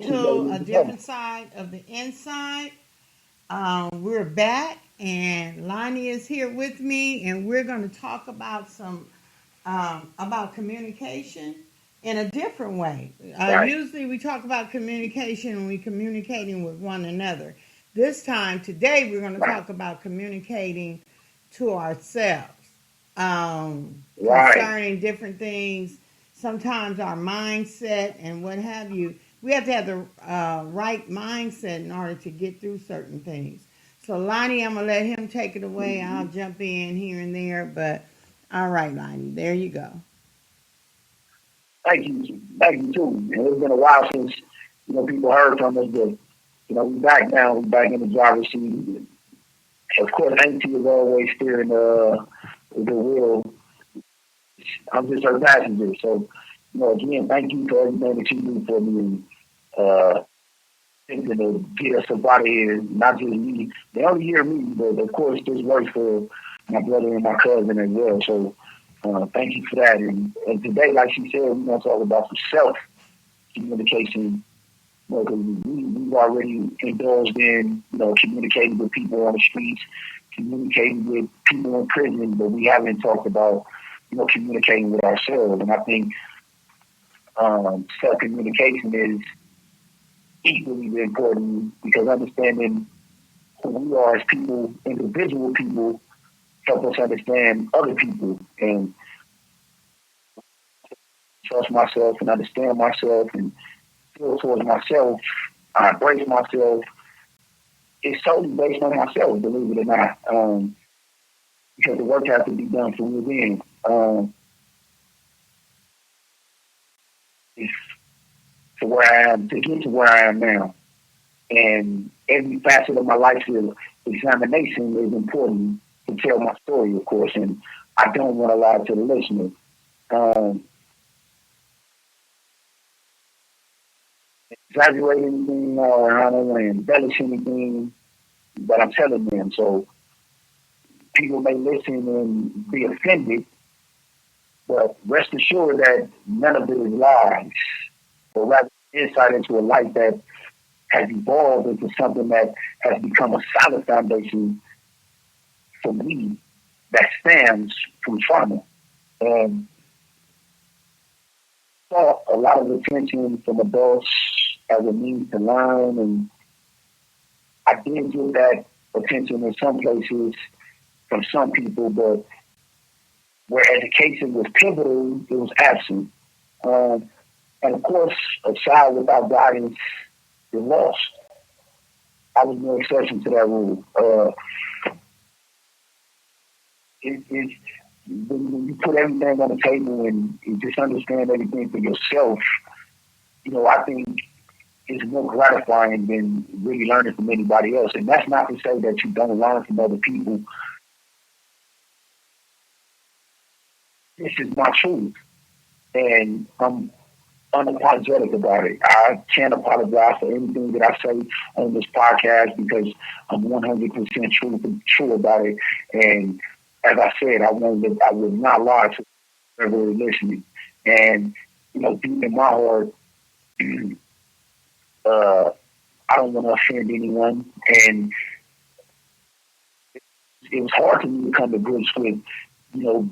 To a different side of the inside. We're back, and Lonnie is here with me, and we're going to talk about some about communication in a different way. Right. Usually, we talk about communication when we're communicating with one another. This time, today, we're going to Right. talk about communicating to ourselves Right. concerning different things. Sometimes our mindset and what have you. We have to have the right mindset in order to get through certain things. So, Lonnie, I'm going to let him take it away. I'll jump in here and there. But, all right, Lonnie, there you go. Thank you. Thank you too. And it's been a while since people heard from us, but we back now. We back in the driver's seat. Of course, Auntie is always steering the wheel. I'm just her passenger. So, again, thank you for everything that you do for me and thinking to get us up out of here. Not just me. They only hear me, but of course, this works for my brother and my cousin as well. So, thank you for that. And today, like she said, we're going to talk about some self communication. Because we've already indulged in, communicating with people on the streets, communicating with people in prison, but we haven't talked about, communicating with ourselves. And I think self communication is equally important because understanding who we are as people, individual people, help us understand other people and trust myself and understand myself and feel towards myself. I embrace myself. It's solely based on myself, believe it or not, because the work has to be done from within. To where I am, to get to where I am now. And every facet of my life examination is important to tell my story, of course, and I don't want to lie to the listener. Um, Exaggerate anything or I don't want to embellish anything that I'm telling them. So people may listen and be offended, but rest assured that none of it is lies, but rather insight into a life that has evolved into something that has become a solid foundation for me that stands from trauma. And saw a lot of attention from adults as a means to learn, and I did get that attention in some places from some people, but where education was pivotal, it was absent. And of course, a child without guidance is lost. I was no exception to that rule. It's when you put everything on the table and you just understand everything for yourself, I think it's more gratifying than really learning from anybody else. And that's not to say that you don't learn from other people. This is my truth. And I'm unapologetic about it. I can't apologize for anything that I say on this podcast because I'm 100% true about it. And as I said, I would not lie to whoever is listening. And deep in my heart, I don't want to offend anyone. And it was hard for me to come to grips with,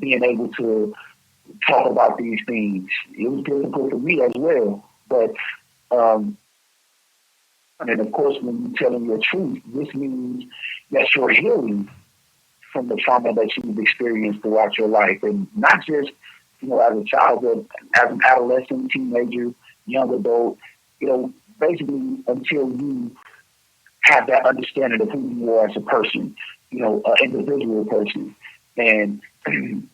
being able to talk about these things. It was difficult for me as well. But and of course, when you're telling your truth, this means that you're healing from the trauma that you've experienced throughout your life, and not just as a child, but as an adolescent, teenager, young adult. Basically until you have that understanding of who you are as a person, an individual person, and can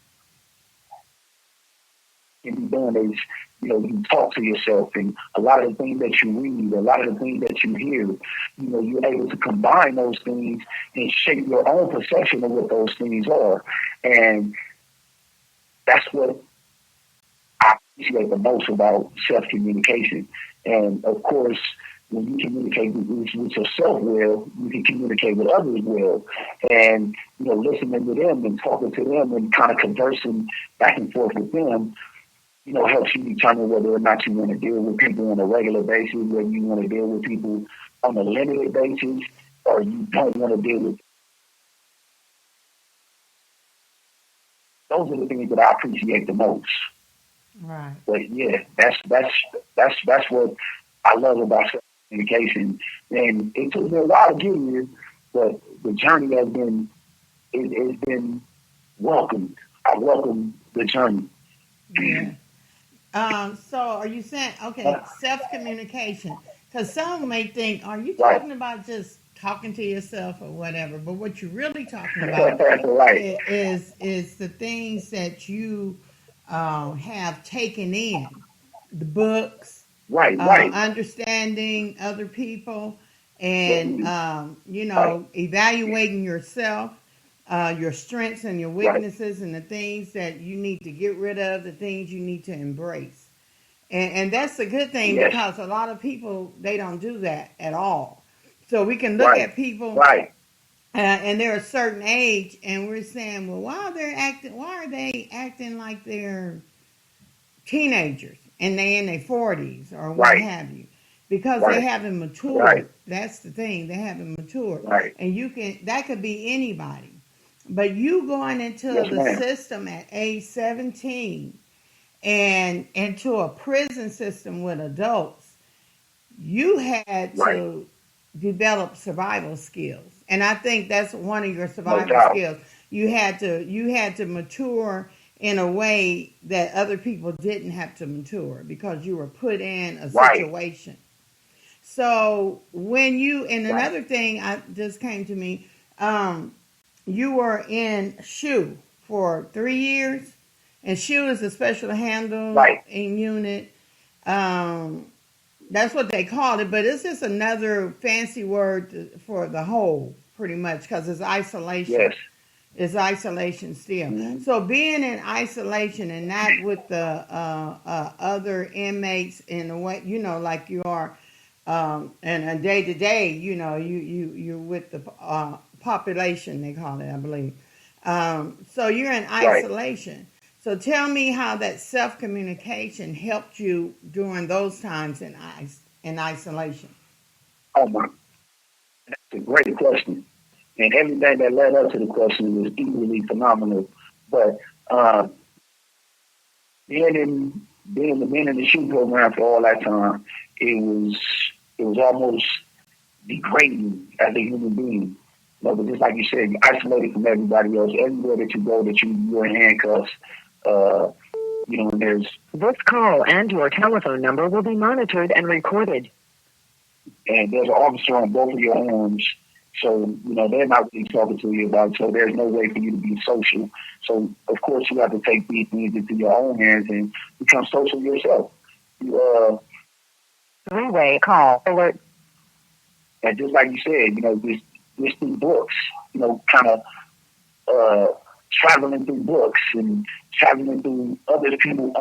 be done is, you talk to yourself and a lot of the things that you read, a lot of the things that you hear, you're able to combine those things and shape your own perception of what those things are. And that's what I appreciate the most about self-communication. And of course, when you communicate with yourself well, you can communicate with others well. And, listening to them and talking to them and kind of conversing back and forth with them, helps you determine whether or not you want to deal with people on a regular basis, whether you want to deal with people on a limited basis, or you don't want to deal with. Those are the things that I appreciate the most. Right. But yeah, that's what I love about communication. And it took me a while to get here, but the journey has been welcomed. I welcome the journey. Yeah. So are you saying, okay, self communication? Because some may think, are you Right. talking about just talking to yourself or whatever? But what you're really talking about Right. is the things that you have taken in, the books, Right. Right. understanding other people, and Definitely. Right. evaluating yourself, your strengths and your Right. weaknesses, and the things that you need to get rid of, the things you need to embrace. And that's a good thing Yes. because a lot of people, they don't do that at all. So we can look Right. at people Right. and they're a certain age, and we're saying, well, why are they acting like they're teenagers and they in their 40s or what Right. have you? Because they Right. haven't Right. matured. That's the thing. They haven't matured. Right. And that could be anybody. But you going into Yes, the ma'am. system at age 17 and into a prison system with adults, you had Right. to develop survival skills. And I think that's one of your No survival doubt. skills. You had to mature in a way that other people didn't have to mature because you were put in a Right. situation. So when and Right. another thing I just came to me, you were in SHU for 3 years, and SHU is a special Right. handling unit. Um, that's what they call it, but it's just another fancy word for the whole, pretty much, because it's isolation. Yes. It's isolation still. Mm-hmm. So being in isolation and not with the other inmates in a way, like you are, and a day to day, you're with the population. They call it, I believe. So you're in Right. isolation. So tell me how that self communication helped you during those times in isolation. Oh my, that's a great question. And everything that led up to the question was equally phenomenal. But uh, being in being in the shoe program for all that time, it was almost degrading as a human being. But just like you said, you're isolated from everybody else. Everywhere that you go, you're in handcuffs. Uh, and there's this call and your telephone number will be monitored and recorded. And there's an officer on both of your arms. So, they're not really talking to you about it. So there's no way for you to be social. So, of course, you have to take these things into your own hands and become social yourself. Three-way call alert. And just like you said, just through books, kind of uh, traveling through books and traveling through other people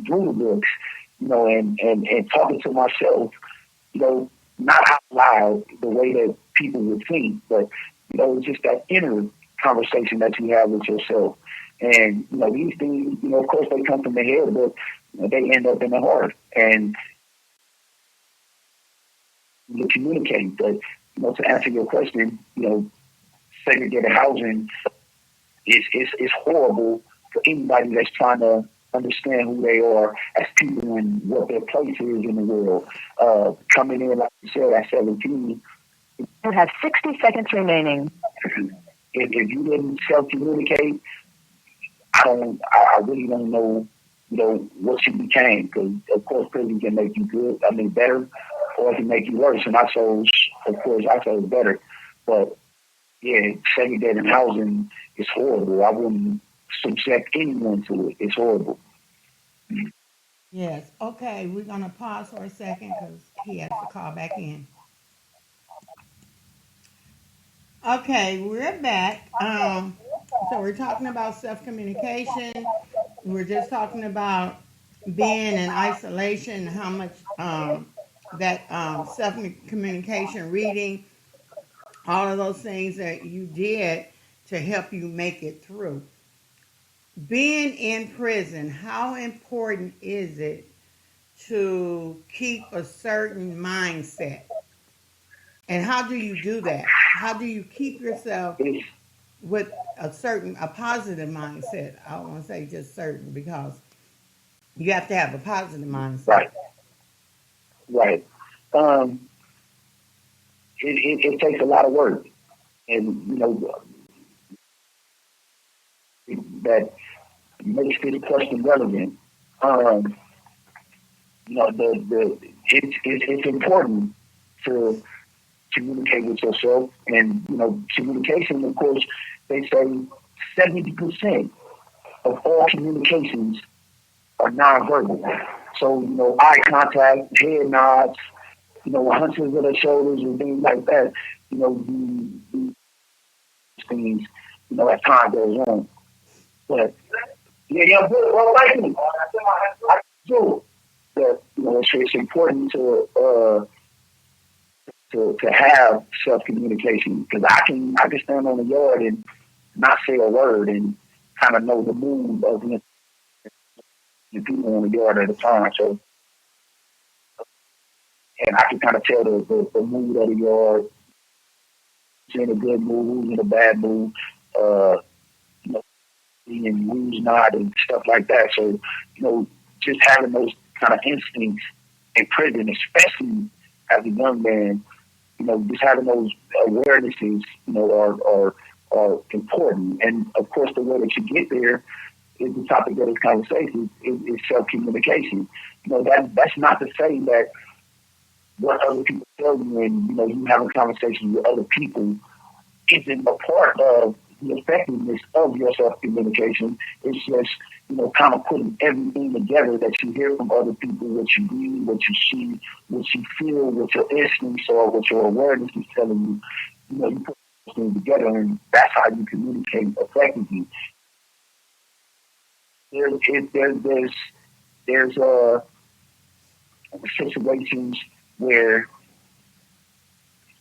through the books, and talking to myself, you know, not out loud the way that people would think, but it's just that inner conversation that you have with yourself. And these things, of course, they come from the head, but they end up in the heart. And you communicate. But to answer your question, segregated housing is horrible for anybody that's trying to understand who they are as people and what their place is in the world. Coming in, like you said, at 17. You have 60 seconds remaining. If you didn't self-communicate, I really don't know, what you became. Because, of course, prison can make you good, better, or it can make you worse. And of course, I chose better. But, yeah, segregated housing is horrible. I wouldn't subject anyone to it. It's horrible. Yes. Okay, we're going to pause for a second because he has to call back in. Okay, we're back. So we're talking about self communication. We're just talking about being in isolation, how much that self communication, reading, all of those things that you did to help you make it through. being in prison, how important is it to keep a certain mindset? And how do you do that? How do you keep yourself It's with a positive mindset? I don't want to say just certain because you have to have a positive mindset. right, right. Um, it takes a lot of work, and that makes this question relevant. Um, it's important to communicate with yourself, and communication. Of course, they say 70% of all communications are nonverbal. So eye contact, head nods, hunches of the shoulders, and things like that. These things, as time goes on. But yeah, yeah, well, like me, I do. That it's important to have self communication because I can stand on the yard and not say a word and kind of know the mood of the people on the yard at the time. So and I can kind of tell the mood of the yard, who's in a good mood, who's in a bad mood, you know, and who's not and stuff like that. So just having those kind of instincts in prison, especially as a young man, just having those awarenesses, are important. And of course, the way that you get there is the topic of this conversation is self communication. That's not to say that what other people tell you and you having conversations with other people isn't a part of the effectiveness of your self communication. It's just kind of putting everything together that you hear from other people, what you read, what you see, what you feel, what your instincts or what your awareness is telling you. You put those things together, and that's how you communicate effectively. There's situations where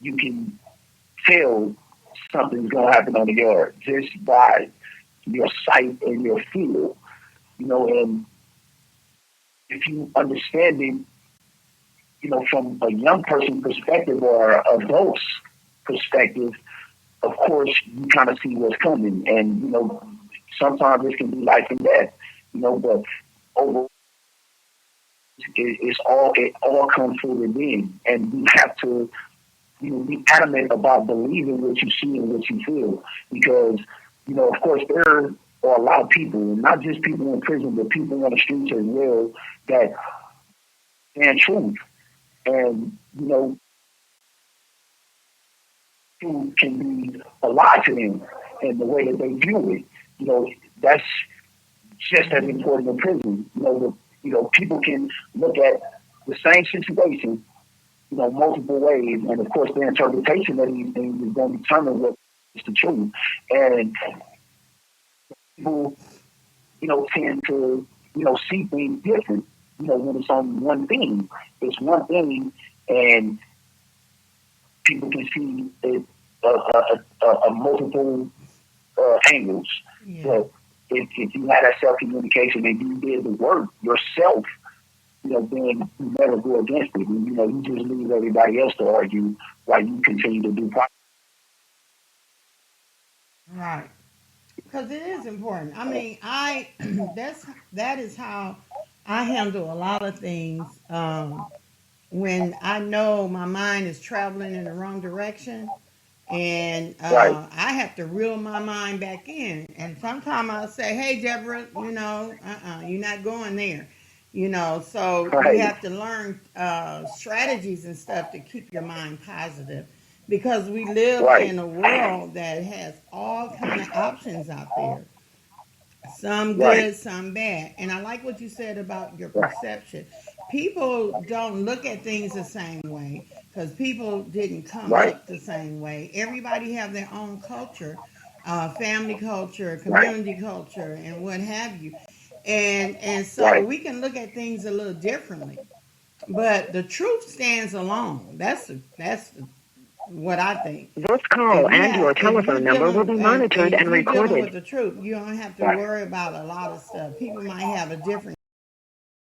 you can tell something's gonna happen on the yard just by your sight and your feel. And if you understand it, from a young person perspective or adult's perspective, of course you kind of see what's coming, and sometimes it can be life and death. But over it all comes from within, and you have to be adamant about believing what you see and what you feel, because of course there are a lot of people, not just people in prison, but people on the streets as well that stand truth, and who can be alive to them and the way that they view it. That's just as important in prison. People can look at the same situation, multiple ways, and of course, the interpretation of these things is going to determine what is the truth. And people, tend to, see things different. When it's on one thing, it's one thing, and people can see it a multiple angles. Yeah. But if you had that self communication and you did the work yourself, then you never go against it. And, you just leave everybody else to argue while you continue to do. Right. Because it is important. I mean, I that is how I handle a lot of things. When I know my mind is traveling in the wrong direction, and Right, I have to reel my mind back in. And sometimes I'll say, "Hey, Deborah, you're not going there." So you right, have to learn strategies and stuff to keep your mind positive, because we live right, in a world that has all kind of options out there, some right, good, some bad. And I like what you said about your right, perception. People don't look at things the same way because people didn't come right, up the same way. Everybody have their own culture, family culture, right, community culture, and what have you. And so right, we can look at things a little differently. But the truth stands alone. That's the what I think. This call and your telephone number will be monitored and If you're dealing recorded. with the truth, you don't have to Right. worry about a lot of stuff. People might have a different